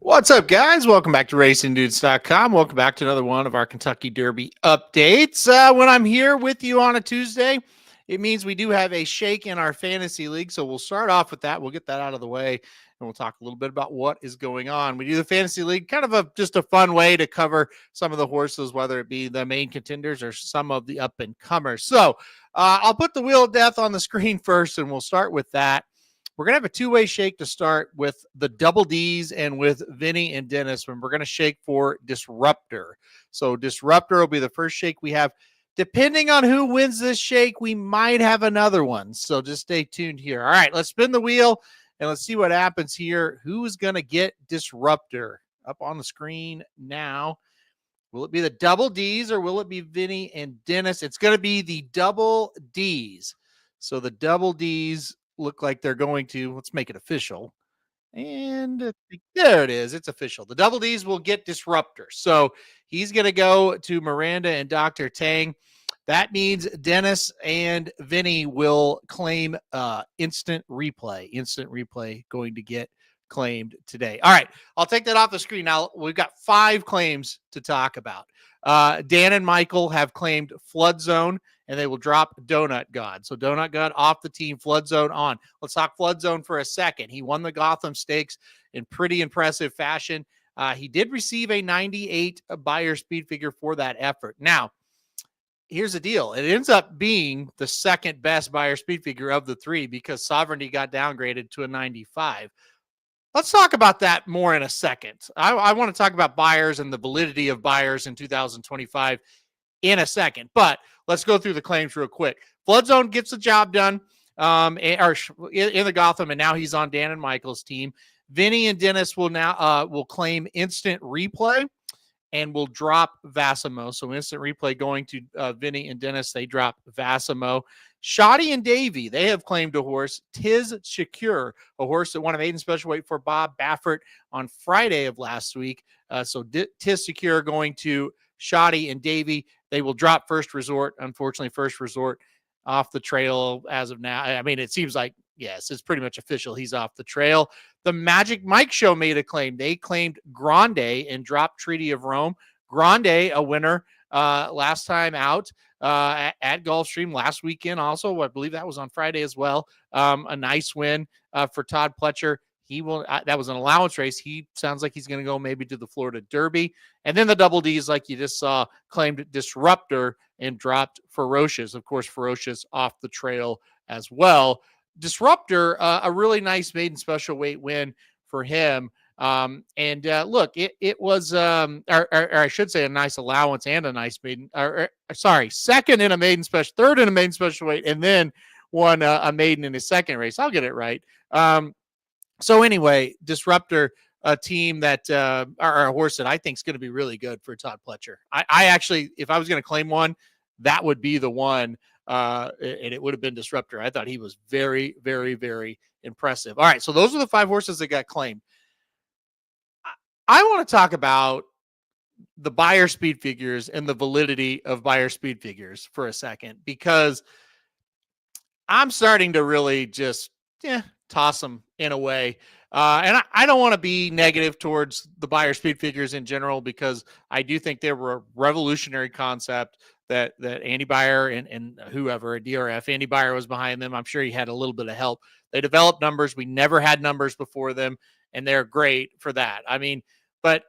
What's up, guys? Welcome back to RacingDudes.com. Welcome back to another one of our Kentucky Derby updates. When I'm here with you on a Tuesday, it means we do have a shake in our fantasy league. So we'll start off with that. We'll get that out of the way, and we'll talk a little bit about what is going on. We do the fantasy league, kind of just a fun way to cover some of the horses, whether it be the main contenders or some of the up-and-comers. So I'll put the wheel of death on the screen first, and we'll start with that. We're going to have a two-way shake to start with the double Ds and with Vinny and Dennis when we're going to shake for Disruptor. So Disruptor will be the first shake we have. Depending on who wins this shake, we might have another one. So just stay tuned here. All right, let's spin the wheel and let's see what happens here. Who's going to get Disruptor? Up on the screen now. Will it be the double Ds or will it be Vinny and Dennis? It's going to be the double Ds. So the double Ds look like they're going to, let's make it official. And there it is. It's official. The double Ds will get Disruptor. So he's going to go to Miranda and Dr. Tang. That means Dennis and Vinny will claim instant replay. Instant replay going to get claimed today. All right. I'll take that off the screen. Now we've got 5 claims to talk about. Dan and Michael have claimed Flood Zone, and they will drop Donut God. So Donut God off the team, Flood Zone on. Let's talk Flood Zone for a second. He won the Gotham Stakes in pretty impressive fashion. He did receive a 98 Beyer speed figure for that effort. Now, here's the deal. It ends up being the second best Beyer speed figure of the 3 because Sovereignty got downgraded to a 95. Let's talk about that more in a second. I want to talk about Beyers and the validity of Beyers in 2025 in a second, but let's go through the claims real quick. Flood Zone gets the job done in the Gotham, and now he's on Dan and Michael's team. Vinny and Dennis will now will claim instant replay and will drop Vassimo. So instant replay going to Vinny and Dennis. They drop Vassimo. Shoddy and Davey, they have claimed a horse, Tis Secure, a horse that won a maiden special weight for Bob Baffert on Friday of last week. So Tis Secure going to Shoddy and Davey. They will drop First Resort. Unfortunately, First Resort off the trail as of now. I mean, it seems like, yes, it's pretty much official. He's off the trail. The Magic Mike Show made a claim. They claimed Grande and dropped Treaty of Rome. Grande, a winner last time out at Gulfstream last weekend. Also, I believe that was on Friday as well. A nice win for Todd Pletcher. He will. That was an allowance race. He sounds like he's going to go maybe to the Florida Derby. And then the double Ds, like you just saw, claimed Disruptor and dropped Ferocious. Of course, Ferocious off the trail as well. Disruptor, a really nice maiden special weight win for him. Look, it was, or I should say, a nice allowance and a nice maiden. Second in a maiden special, third in a maiden special weight, and then won a maiden in his second race. I'll get it right. So anyway, Disruptor, a team that or a horse that I think is going to be really good for Todd Pletcher. I actually, if I was going to claim one, that would be the one. And it would have been Disruptor. I thought he was very, very, very impressive. All right, so those are the 5 horses that got claimed. I want to talk about the Beyer speed figures and the validity of Beyer speed figures for a second, because I'm starting to really just toss them in a way. And I don't want to be negative towards the Beyer speed figures in general, because I do think they were a revolutionary concept that Andy Beyer and whoever at DRF, Andy Beyer was behind them. I'm sure he had a little bit of help. They developed numbers. We never had numbers before them, and they're great for that. I mean, but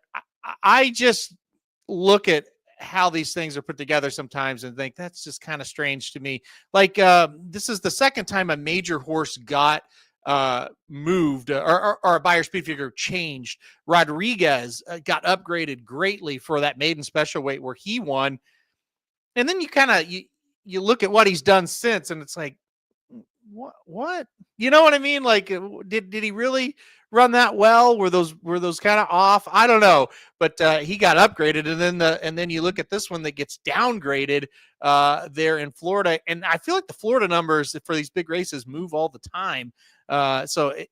I just look at how these things are put together sometimes and think that's just kind of strange to me. Like this is the second time a major horse got moved or a Beyer speed figure changed. Rodriguez got upgraded greatly for that maiden special weight where he won. And then you kind of, you look at what he's done since, and it's like, what, you know what I mean? Like, did he really run that well? Were those kind of off? I don't know, but he got upgraded. And then you look at this one that gets downgraded there in Florida. And I feel like the Florida numbers for these big races move all the time. I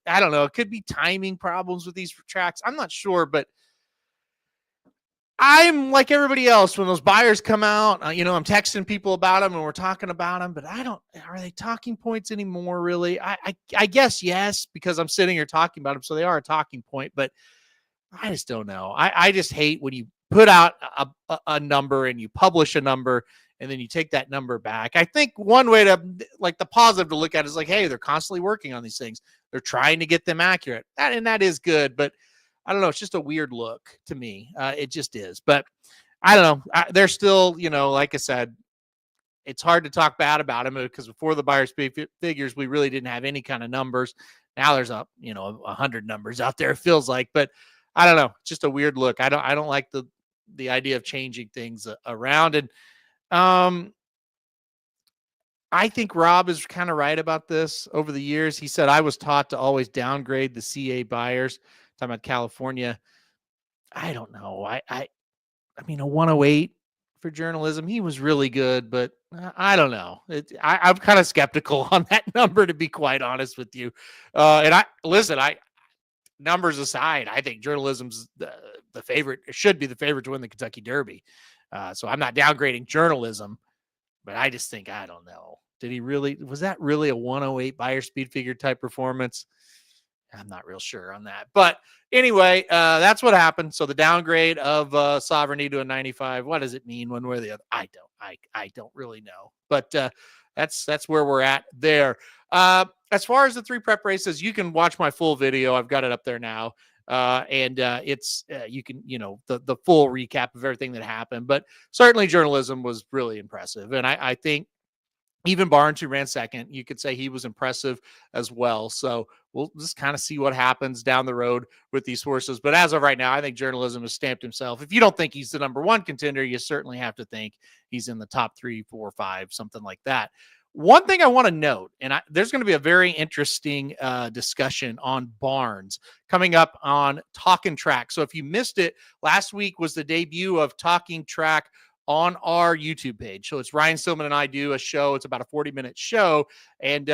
don't know. It could be timing problems with these tracks. I'm not sure, but I'm like everybody else. When those Beyers come out, I'm texting people about them and we're talking about them, but are they talking points anymore? Really? I guess yes, because I'm sitting here talking about them. So they are a talking point, but I just don't know. I just hate when you put out a number and you publish a number and then you take that number back. I think one way to, like, the positive to look at is like, hey, they're constantly working on these things. They're trying to get them accurate. That is good, but I don't know. It's just a weird look to me. It just is. But I don't know. They're still, like I said, it's hard to talk bad about him because before the Beyer figures, we really didn't have any kind of numbers. Now there's 100 numbers out there, it feels like, but I don't know. Just a weird look. I don't like the idea of changing things around. And I think Rob is kind of right about this. Over the years, he said, I was taught to always downgrade the CA buyers. Talking about California. I don't know. I mean, a 108 for journalism, he was really good, but I don't know. I'm kind of skeptical on that number, to be quite honest with you. Numbers aside, I think journalism's the favorite. It should be the favorite to win the Kentucky Derby. So I'm not downgrading journalism, but I just think, I don't know. Was that really a 108 Beyer speed figure type performance? I'm not real sure on that. But anyway, that's what happened. So the downgrade of Sovereignty to a 95, what does it mean one way or the other? I don't really know. But that's where we're at there. As far as the 3 prep races, you can watch my full video. I've got it up there now. It's you can, the full recap of everything that happened. But certainly journalism was really impressive. And I think even Barnes, who ran second, you could say he was impressive as well. So we'll just kind of see what happens down the road with these horses. But as of right now, I think journalism has stamped himself. If you don't think he's the number 1 contender, you certainly have to think he's in the top 3, 4, 5, something like that. One thing I want to note, and there's going to be a very interesting discussion on Barnes coming up on Talking Track. So if you missed it, last week was the debut of Talking Track on our YouTube page. So it's Ryan Stillman and I do a show. It's about a 40-minute show, and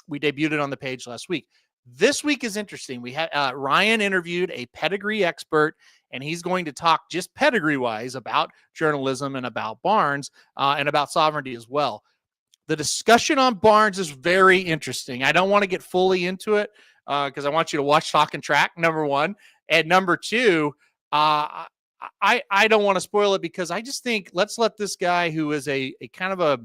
we debuted it on the page last week. This week is interesting. We had Ryan interviewed a pedigree expert, and he's going to talk just pedigree-wise about journalism and about Barnes and about Sovereignty as well. The discussion on Barnes is very interesting. I don't want to get fully into it because I want you to watch Talking Track, number 1. And number 2, I don't want to spoil it because I just think let's let this guy who is a kind of a,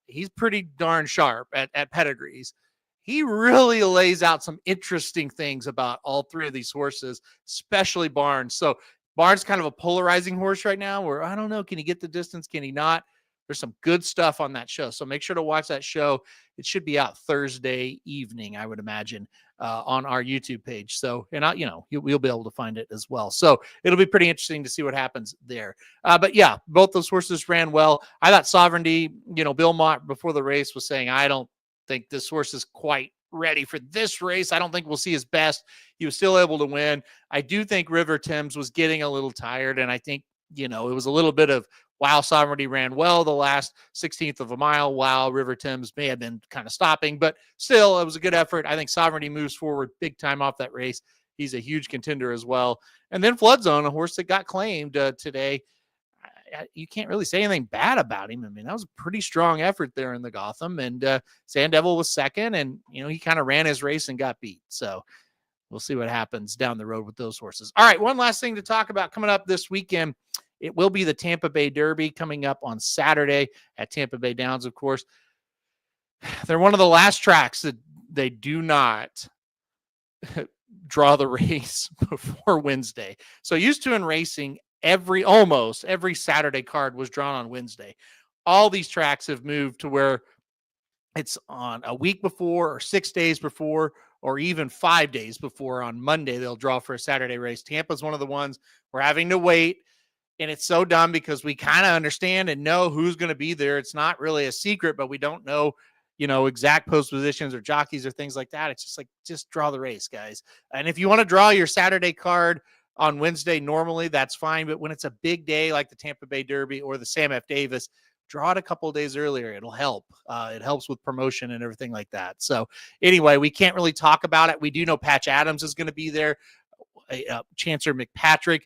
he's pretty darn sharp at pedigrees. He really lays out some interesting things about all 3 of these horses, especially Barnes. So Barnes kind of a polarizing horse right now where I don't know, can he get the distance? Can he not? There's some good stuff on that show. So make sure to watch that show. It should be out Thursday evening, I would imagine, on our YouTube page. So, and you'll be able to find it as well. So it'll be pretty interesting to see what happens there. But yeah, both those horses ran well. I thought Sovereignty, Bill Mott before the race was saying, I don't think this horse is quite ready for this race. I don't think we'll see his best. He was still able to win. I do think River Thames was getting a little tired. And I think, it was a little bit of, wow, Sovereignty ran well the last 16th of a mile. Wow, River Thames may have been kind of stopping, but still, it was a good effort. I think Sovereignty moves forward big time off that race. He's a huge contender as well. And then Flood Zone, a horse that got claimed today. You can't really say anything bad about him. I mean, that was a pretty strong effort there in the Gotham. And Sand Devil was second, and, he kind of ran his race and got beat. So we'll see what happens down the road with those horses. All right, one last thing to talk about coming up this weekend. It will be the Tampa Bay Derby coming up on Saturday at Tampa Bay Downs, of course. They're one of the last tracks that they do not draw the race before Wednesday. So used to in racing, almost every Saturday card was drawn on Wednesday. All these tracks have moved to where it's on a week before or 6 days before or even 5 days before. On Monday, they'll draw for a Saturday race. Tampa's one of the ones we're having to wait. And it's so dumb because we kind of understand and know who's going to be there. It's not really a secret, but we don't know, exact post positions or jockeys or things like that. It's just like, just draw the race, guys. And if you want to draw your Saturday card on Wednesday, normally that's fine. But when it's a big day like the Tampa Bay Derby or the Sam F. Davis, draw it a couple of days earlier. It'll help. It helps with promotion and everything like that. So anyway, we can't really talk about it. We do know Patch Adams is going to be there. Chancellor McPatrick,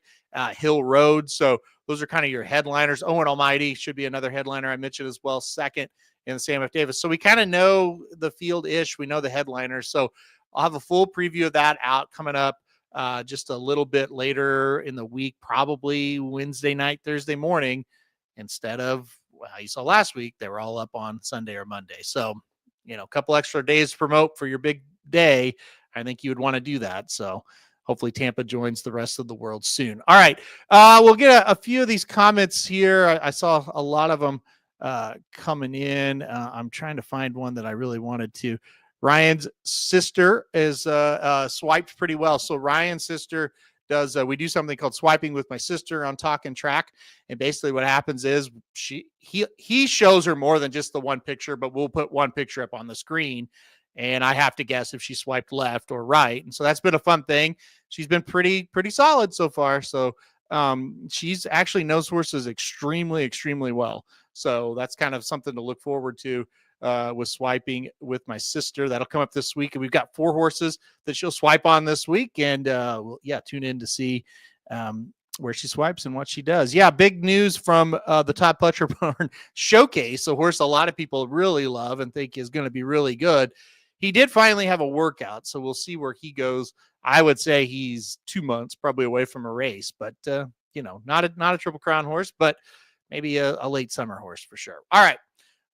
Hill Road. So those are kind of your headliners. Owen Almighty should be another headliner I mentioned as well, second in the Sam F. Davis. So we kind of know the field-ish. We know the headliners. So I'll have a full preview of that out coming up just a little bit later in the week, probably Wednesday night, Thursday morning, instead of you saw last week, they were all up on Sunday or Monday. So, a couple extra days to promote for your big day. I think you would want to do that. So hopefully Tampa joins the rest of the world soon. All right. We'll get a few of these comments here. I saw a lot of them coming in. I'm trying to find one that I really wanted to. Ryan's sister is swiped pretty well. So Ryan's sister does we do something called swiping with my sister on Talking Track, and basically what happens is he shows her more than just the one picture, but we'll put one picture up on the screen, and I have to guess if she swiped left or right. And so that's been a fun thing. She's been pretty solid so far. So she's actually knows horses extremely well. So that's kind of something to look forward to with swiping with my sister. That'll come up this week. And we've got 4 horses that she'll swipe on this week. And tune in to see where she swipes and what she does. Yeah, big news from the Todd Pletcher Barn Showcase, a horse a lot of people really love and think is going to be really good. He did finally have a workout, so we'll see where he goes. I would say he's 2 months probably away from a race, but not a Triple Crown horse, but maybe a late summer horse for sure. All right.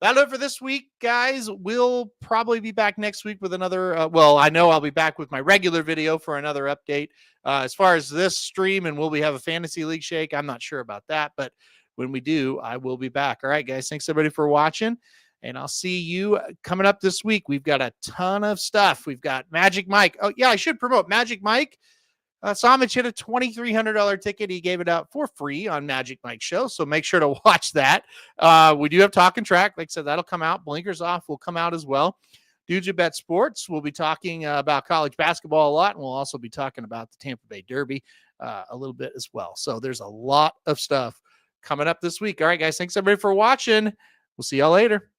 That'll do it for this week, guys. We'll probably be back next week with another. I know I'll be back with my regular video for another update. As far as this stream, and will we have a fantasy league shake? I'm not sure about that, but when we do, I will be back. All right, guys. Thanks everybody for watching, and I'll see you coming up this week. We've got a ton of stuff. We've got Magic Mike. Oh yeah, I should promote Magic Mike. Samich hit a $2,300 ticket. He gave it out for free on Magic Mike Show, so make sure to watch that. We do have Talking Track. Like I said, that'll come out. Blinkers Off will come out as well. Dudes Who Bet Sports, we'll be talking about college basketball a lot, and we'll also be talking about the Tampa Bay Derby a little bit as well. So there's a lot of stuff coming up this week. All right, guys, thanks everybody for watching. We'll see y'all later.